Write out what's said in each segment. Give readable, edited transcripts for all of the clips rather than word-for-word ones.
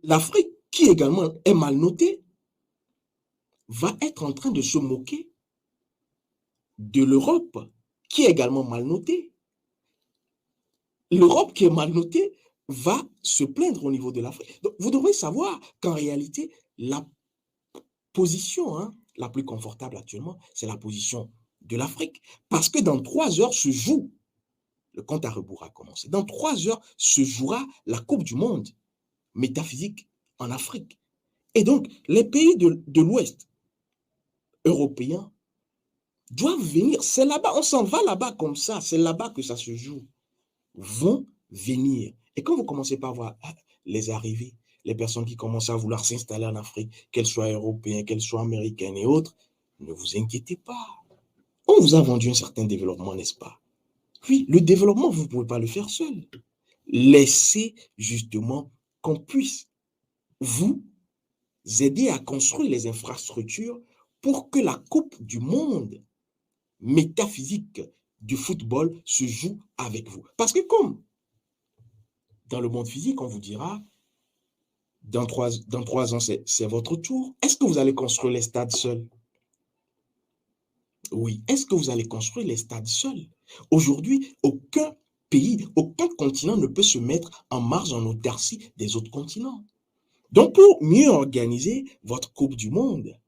l'Afrique, qui également est mal notée, va être en train de se moquer de l'Europe, qui est également mal notée. L'Europe qui est mal notée va se plaindre au niveau de l'Afrique. Donc, vous devrez savoir qu'en réalité, la position la plus confortable actuellement, c'est la position de l'Afrique. Parce que dans 3 heures se joue, le compte à rebours a commencé, dans 3 heures se jouera la Coupe du Monde métaphysique en Afrique. Et donc, les pays de l'Ouest européens doivent venir. C'est là-bas, on s'en va là-bas comme ça, c'est là-bas que ça se joue. Vont venir. Et quand vous commencez par voir les arrivées, les personnes qui commencent à vouloir s'installer en Afrique, qu'elles soient européennes, qu'elles soient américaines et autres, ne vous inquiétez pas. On vous a vendu un certain développement, n'est-ce pas? Oui, le développement, vous ne pouvez pas le faire seul. Laissez justement qu'on puisse vous aider à construire les infrastructures pour que la Coupe du Monde métaphysique du football se joue avec vous. Parce que comme dans le monde physique, on vous dira, dans 3 ans, c'est votre tour. Est-ce que vous allez construire les stades seuls? Oui. Est-ce que vous allez construire les stades seuls? Aujourd'hui, aucun pays, aucun continent ne peut se mettre en marge, en autarcie des autres continents. Donc, pour mieux organiser votre Coupe du Monde,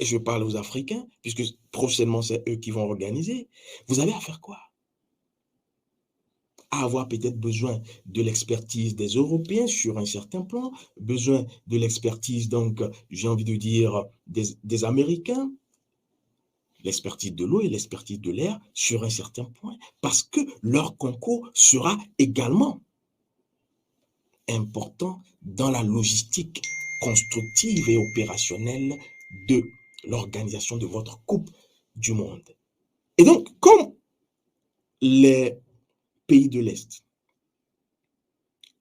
je parle aux Africains, puisque prochainement, c'est eux qui vont organiser, vous avez à faire quoi? À avoir peut-être besoin de l'expertise des Européens sur un certain plan, besoin de l'expertise, donc, j'ai envie de dire, des Américains, l'expertise de l'eau et l'expertise de l'air sur un certain point, parce que leur concours sera également important dans la logistique constructive et opérationnelle de l'organisation de votre Coupe du Monde. Et donc, comme les pays de l'Est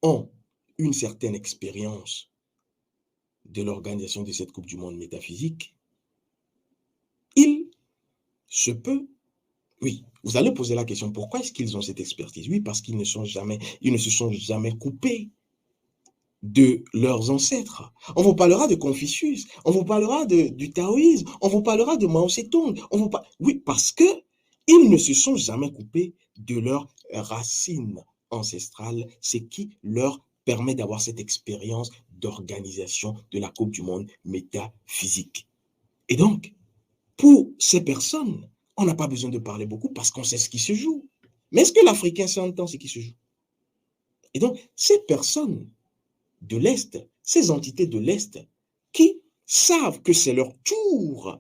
ont une certaine expérience de l'organisation de cette Coupe du Monde métaphysique, il se peut, oui, vous allez poser la question, pourquoi est-ce qu'ils ont cette expertise? Oui, parce qu'ils ne se sont jamais coupés de leurs ancêtres. On vous parlera de Confucius, on vous parlera du taoïsme, on vous parlera de Mao Zedong, oui, parce que ils ne se sont jamais coupés de leurs racines ancestrales, ce qui leur permet d'avoir cette expérience d'organisation de la Coupe du Monde métaphysique. Et donc, pour ces personnes, on n'a pas besoin de parler beaucoup parce qu'on sait ce qui se joue. Mais est-ce que l'Africain sait entendre ce qui se joue? Et donc, ces personnes de l'Est, ces entités de l'Est qui savent que c'est leur tour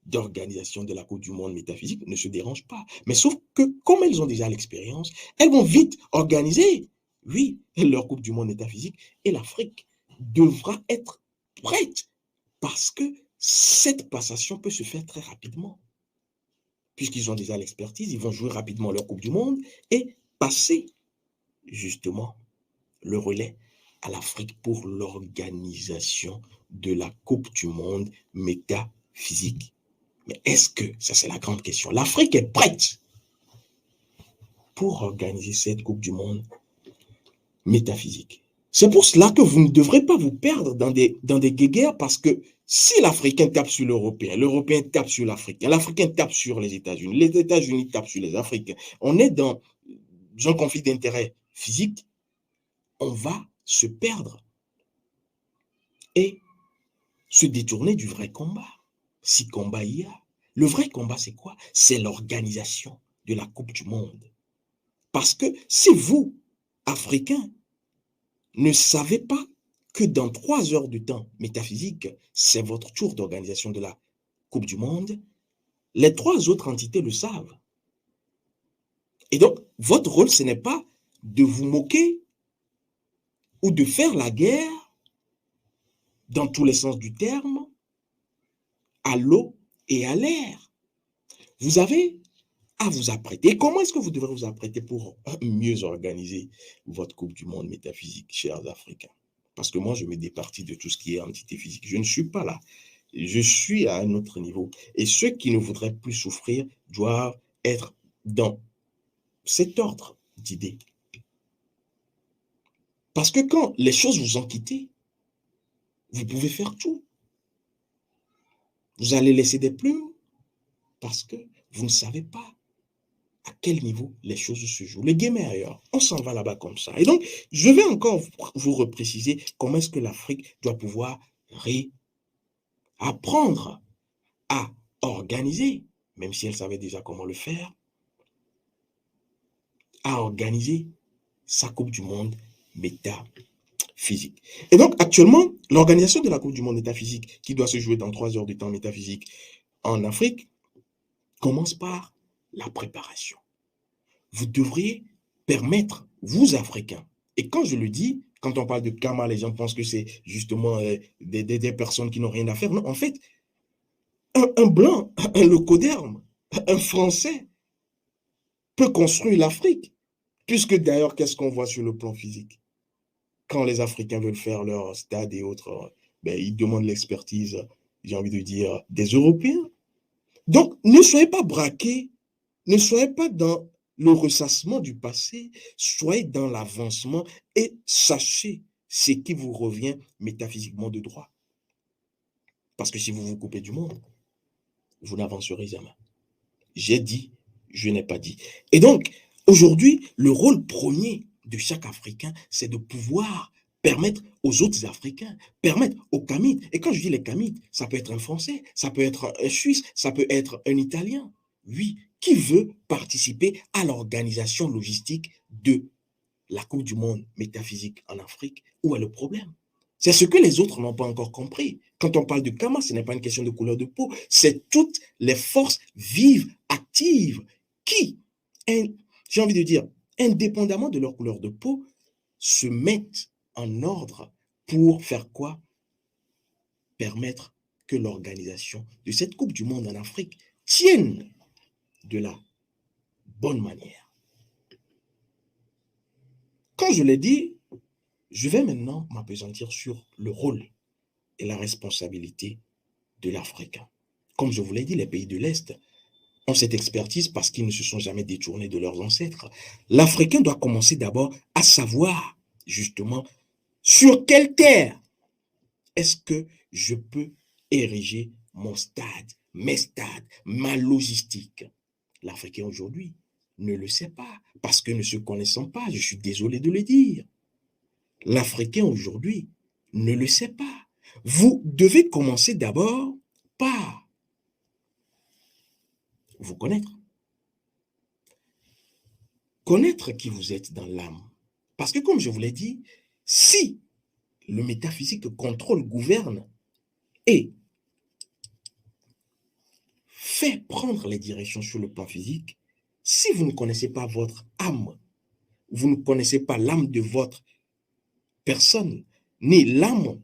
d'organisation de la Coupe du Monde métaphysique ne se dérangent pas. Mais sauf que, comme elles ont déjà l'expérience, elles vont vite organiser, oui, leur Coupe du Monde métaphysique, et l'Afrique devra être prête parce que cette passation peut se faire très rapidement. Puisqu'ils ont déjà l'expertise, ils vont jouer rapidement leur Coupe du Monde et passer justement le relais à l'Afrique pour l'organisation de la Coupe du Monde métaphysique. Mais est-ce que, ça c'est la grande question, l'Afrique est prête pour organiser cette Coupe du Monde métaphysique? C'est pour cela que vous ne devrez pas vous perdre dans des guéguerres, parce que si l'Africain tape sur l'Européen, l'Européen tape sur l'Africain, l'Africain tape sur les États-Unis tapent sur les Africains, on est dans un conflit d'intérêts physique, on va se perdre et se détourner du vrai combat. Si combat il y a, le vrai combat c'est quoi? C'est l'organisation de la Coupe du Monde. Parce que si vous, Africains, ne savez pas que dans 3 heures de temps métaphysique, c'est votre tour d'organisation de la Coupe du Monde, les 3 autres entités le savent. Et donc, votre rôle, ce n'est pas de vous moquer ou de faire la guerre dans tous les sens du terme, à l'eau et à l'air. Vous avez à vous apprêter. Et comment est-ce que vous devrez vous apprêter pour mieux organiser votre Coupe du Monde métaphysique, chers Africains? Parce que moi, je me départis de tout ce qui est entité physique. Je ne suis pas là. Je suis à un autre niveau. Et ceux qui ne voudraient plus souffrir doivent être dans cet ordre d'idées. Parce que quand les choses vous ont quitté, Vous pouvez faire tout. Vous allez laisser des plumes parce que vous ne savez pas à quel niveau les choses se jouent. Le game est ailleurs. On s'en va là-bas comme ça. Et donc, je vais encore vous repréciser comment est-ce que l'Afrique doit pouvoir apprendre à organiser, même si elle savait déjà comment le faire, à organiser sa Coupe du Monde métaphysique. Et donc, actuellement, l'organisation de la Coupe du Monde métaphysique, qui doit se jouer dans 3 heures de temps métaphysique en Afrique, commence par la préparation. Vous devriez permettre, vous Africains, et quand je le dis, quand on parle de Kama, les gens pensent que c'est justement des personnes qui n'ont rien à faire. Non, en fait, un blanc, un locoderme, un Français peut construire l'Afrique. Puisque d'ailleurs, qu'est-ce qu'on voit sur le plan physique? Quand les Africains veulent faire leur stade et autres, ben, ils demandent l'expertise, j'ai envie de dire, des Européens. Donc, ne soyez pas braqués, ne soyez pas dans le ressassement du passé, soyez dans l'avancement et sachez ce qui vous revient métaphysiquement de droit. Parce que si vous vous coupez du monde, vous n'avancerez jamais. J'ai dit, je n'ai pas dit. Et donc, aujourd'hui, le rôle premier de chaque Africain, c'est de pouvoir permettre aux autres Africains, permettre aux Kamites. Et quand je dis les Kamites, ça peut être un Français, ça peut être un Suisse, ça peut être un Italien. Oui, qui veut participer à l'organisation logistique de la Coupe du Monde métaphysique en Afrique? Où est le problème? C'est ce que les autres n'ont pas encore compris. Quand on parle de Kama, ce n'est pas une question de couleur de peau, c'est toutes les forces vives, actives, qui, j'ai envie de dire, indépendamment de leur couleur de peau, se mettent en ordre pour faire quoi? Permettre que l'organisation de cette Coupe du Monde en Afrique tienne de la bonne manière. Quand je l'ai dit, je vais maintenant m'appesantir sur le rôle et la responsabilité de l'Africain. Comme je vous l'ai dit, les pays de l'Est ont cette expertise parce qu'ils ne se sont jamais détournés de leurs ancêtres. L'Africain doit commencer d'abord à savoir, justement, sur quelle terre est-ce que je peux ériger mon stade, mes stades, ma logistique. L'Africain aujourd'hui ne le sait pas parce que ne se connaissant pas, je suis désolé de le dire. L'Africain aujourd'hui ne le sait pas. Vous devez commencer d'abord par vous connaître. Connaître qui vous êtes dans l'âme. Parce que comme je vous l'ai dit, si le métaphysique contrôle, gouverne et fait prendre les directions sur le plan physique, si vous ne connaissez pas votre âme, vous ne connaissez pas l'âme de votre personne, ni l'âme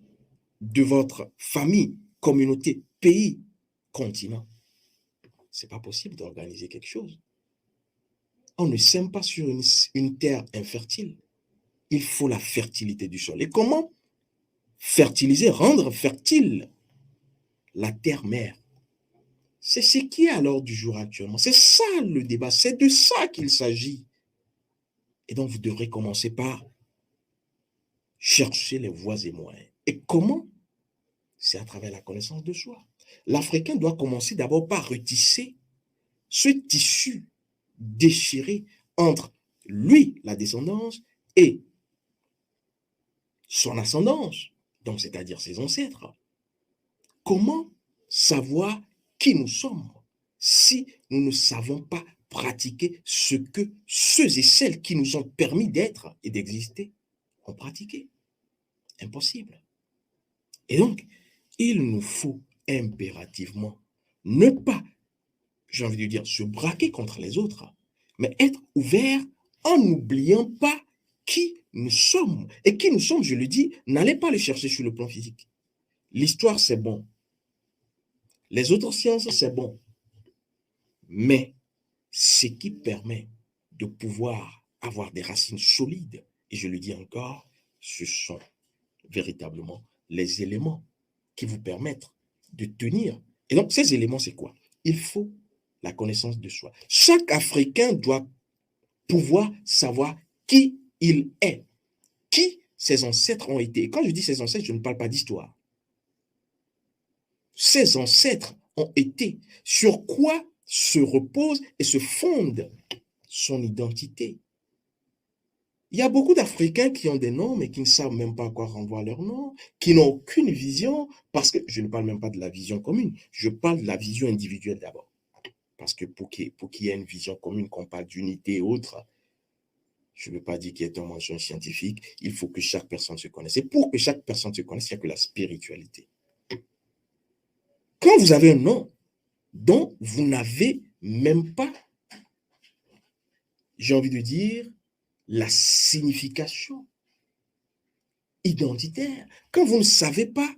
de votre famille, communauté, pays, continent, c'est pas possible d'organiser quelque chose. On ne sème pas sur une terre infertile. Il faut la fertilité du sol. Et comment fertiliser, rendre fertile la terre-mère? C'est ce qui est à l'ordre du jour actuellement. C'est ça le débat, c'est de ça qu'il s'agit. Et donc, vous devrez commencer par chercher les voies et moyens. Et comment? C'est à travers la connaissance de soi. L'Africain doit commencer d'abord par retisser ce tissu déchiré entre lui, la descendance, et son ascendance, donc c'est-à-dire ses ancêtres. Comment savoir qui nous sommes si nous ne savons pas pratiquer ce que ceux et celles qui nous ont permis d'être et d'exister ont pratiqué? Impossible. Et donc, il nous faut impérativement ne pas, j'ai envie de dire, se braquer contre les autres, mais être ouvert en n'oubliant pas qui nous sommes. Et qui nous sommes, je le dis, n'allez pas le chercher sur le plan physique. L'histoire, c'est bon. Les autres sciences, c'est bon. Mais ce qui permet de pouvoir avoir des racines solides, et je le dis encore, ce sont véritablement les éléments qui vous permettent de tenir. Et donc, ces éléments, c'est quoi? Il faut la connaissance de soi. Chaque Africain doit pouvoir savoir qui il est, qui ses ancêtres ont été. Et quand je dis ses ancêtres, je ne parle pas d'histoire. ses ancêtres ont été, sur quoi se repose et se fonde son identité. Il y a beaucoup d'Africains qui ont des noms, mais qui ne savent même pas à quoi renvoie leur nom, qui n'ont aucune vision, parce que je ne parle même pas de la vision commune, je parle de la vision individuelle d'abord. Parce que pour qu'il y ait une vision commune, qu'on parle d'unité et autre, je ne veux pas dire qu'il y ait un mensonge scientifique, il faut que chaque personne se connaisse. Et pour que chaque personne se connaisse, il n'y a que la spiritualité. Quand vous avez un nom dont vous n'avez même pas, j'ai envie de dire, la signification identitaire, quand vous ne savez pas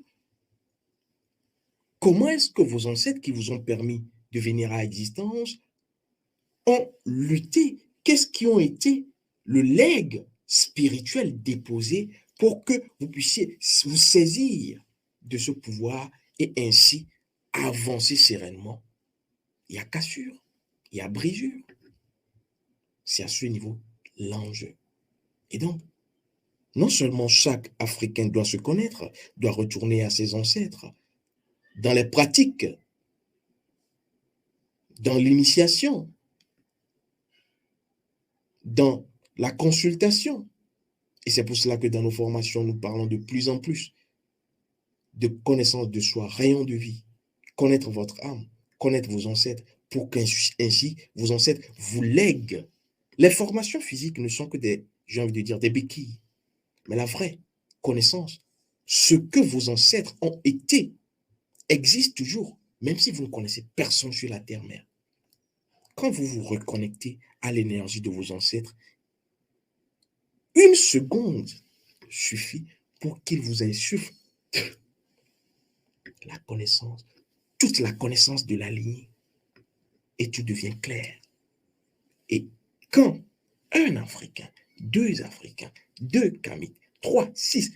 comment est-ce que vos ancêtres qui vous ont permis de venir à existence ont lutté, qu'est-ce qui ont été le legs spirituel déposé pour que vous puissiez vous saisir de ce pouvoir et ainsi avancer sereinement. Il y a cassure, il y a brisure. C'est à ce niveau l'enjeu. Et donc, non seulement chaque Africain doit se connaître, doit retourner à ses ancêtres, dans les pratiques, dans l'initiation, dans la consultation. Et c'est pour cela que dans nos formations, nous parlons de plus en plus de connaissance de soi, rayon de vie, connaître votre âme, connaître vos ancêtres, pour qu'ainsi vos ancêtres vous lèguent. Les formations physiques ne sont que des, j'ai envie de dire, des béquilles. Mais la vraie connaissance, ce que vos ancêtres ont été, existe toujours, même si vous ne connaissez personne sur la terre-mère. Quand vous vous reconnectez à l'énergie de vos ancêtres, une seconde suffit pour qu'il vous insuffle la connaissance, toute la connaissance de la lignée, et tout devient clair. Et quand un Africain, deux Africains, deux Kamites, 3, 6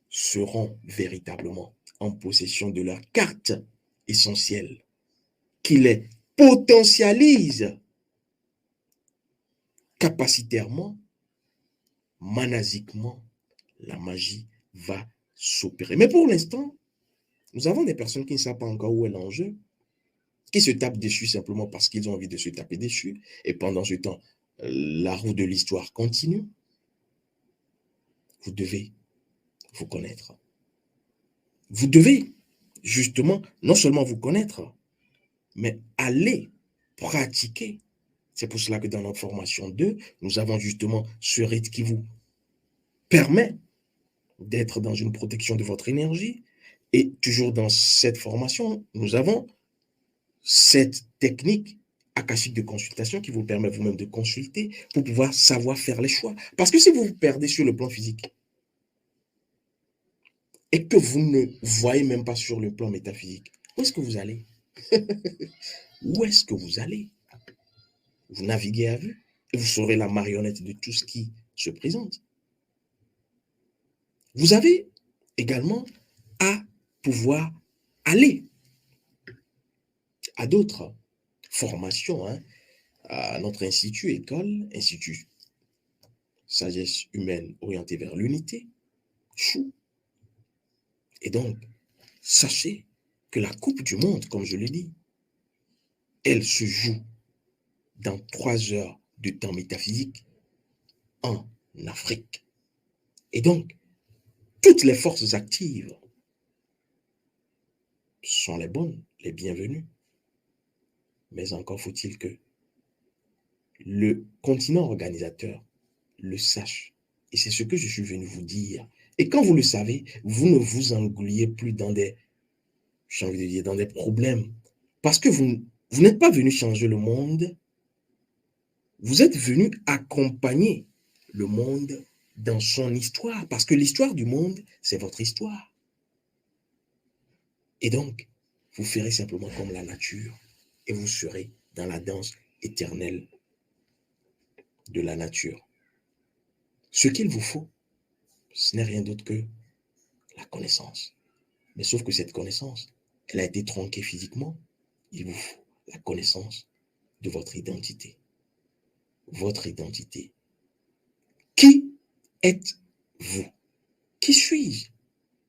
seront véritablement en possession de leur carte essentielle, qui les potentialise capacitairement, manasiquement, la magie va s'opérer. Mais pour l'instant, nous avons des personnes qui ne savent pas encore où est l'enjeu, qui se tapent dessus simplement parce qu'ils ont envie de se taper dessus. Et pendant ce temps, la roue de l'histoire continue. Vous devez vous connaître. Vous devez justement non seulement vous connaître, mais aller pratiquer. C'est pour cela que dans notre formation 2, nous avons justement ce rite qui vous permet d'être dans une protection de votre énergie. Et toujours dans cette formation, nous avons cette technique akashique de consultation qui vous permet vous-même de consulter pour pouvoir savoir faire les choix. Parce que si vous vous perdez sur le plan physique et que vous ne voyez même pas sur le plan métaphysique, où est-ce que vous allez? Où est-ce que vous allez? Vous naviguez à vue et vous serez la marionnette de tout ce qui se présente. Vous avez également à pouvoir aller à d'autres formations, à notre institut, école, institut sagesse humaine orientée vers l'unité, chou. Et donc, sachez que la Coupe du Monde, comme je l'ai dit, elle se joue dans 3 heures de temps métaphysique en Afrique. Et donc, toutes les forces actives sont les bonnes, les bienvenues. Mais encore faut-il que le continent organisateur le sache. Et c'est ce que je suis venu vous dire. Et quand vous le savez, vous ne vous engluez plus dans des, j'ai envie de dire, dans des problèmes. Parce que vous n'êtes pas venu changer le monde. Vous êtes venu accompagner le monde dans son histoire. Parce que l'histoire du monde, c'est votre histoire. Et donc, vous ferez simplement comme la nature. Et vous serez dans la danse éternelle de la nature. Ce qu'il vous faut, ce n'est rien d'autre que la connaissance. Mais sauf que cette connaissance, elle a été tronquée physiquement. Il vous faut la connaissance de votre identité. Votre identité. Qui êtes-vous? Qui suis-je?